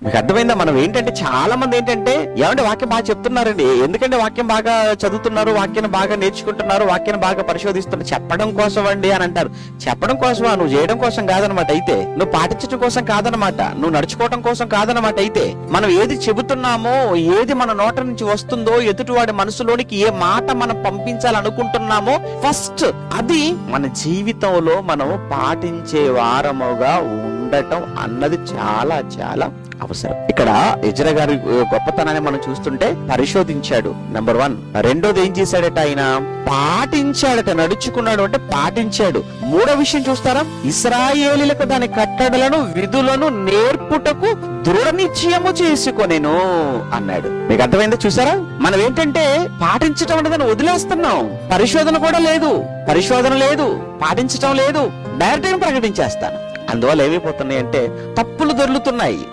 మీకు అర్థమైందా? మనం ఏంటంటే చాలా మంది ఏంటంటే ఏమంటే వాక్యం బాగా చెప్తున్నారండి, ఎందుకంటే వాక్యం బాగా చదువుతున్నారు, వాక్యాన్ని బాగా నేర్చుకుంటున్నారు, వాక్యాన్ని బాగా పరిశోధిస్తున్నారు, చెప్పడం కోసం అండి అని అంటారు. చెప్పడం కోసమా? నువ్వు చేయడం కోసం కాదనమాట. అయితే నువ్వు పాటించడం కోసం కాదనమాట, నువ్వు నడుచుకోవడం కోసం కాదనమాట. అయితే మనం ఏది చెబుతున్నామో, ఏది మన నోట నుంచి వస్తుందో, ఎదుటివాడి మనసులోనికి ఏ మాట మనం పంపించాలనుకుంటున్నామో ఫస్ట్ అది మన జీవితంలో మనం పాటించే వారముగా ఉండటం అన్నది చాలా చాలా అవసరం. ఇక్కడ ఎజ్రా గారి గొప్పతనాన్ని మనం చూస్తుంటే పరిశోధించాడు, నెంబర్ 1. రెండోది ఏం చేశాడట? ఆయన పాటించాడట, నడుచుకున్నాడు అంటే పాటించాడు. మూడో విషయం చూస్తారా? ఇశ్రాయేలీయులకు దాని కట్టడలను విధులను నేర్పుటకు దృఢ నిశ్చయము చేసుకొనెను అన్నాడు. మీకు అర్థమైందో? చూసారా, మనం ఏంటంటే పాటించటం అనేది వదిలేస్తున్నాం. పరిశోధన కూడా లేదు, పరిశోధన లేదు, పాటించటం లేదు, డైరెక్ట్ గా ప్రకటించేస్తాను. అందువల్ల ఏమైపోతున్నాయి అంటే తప్పులు దొర్లుతున్నాయి.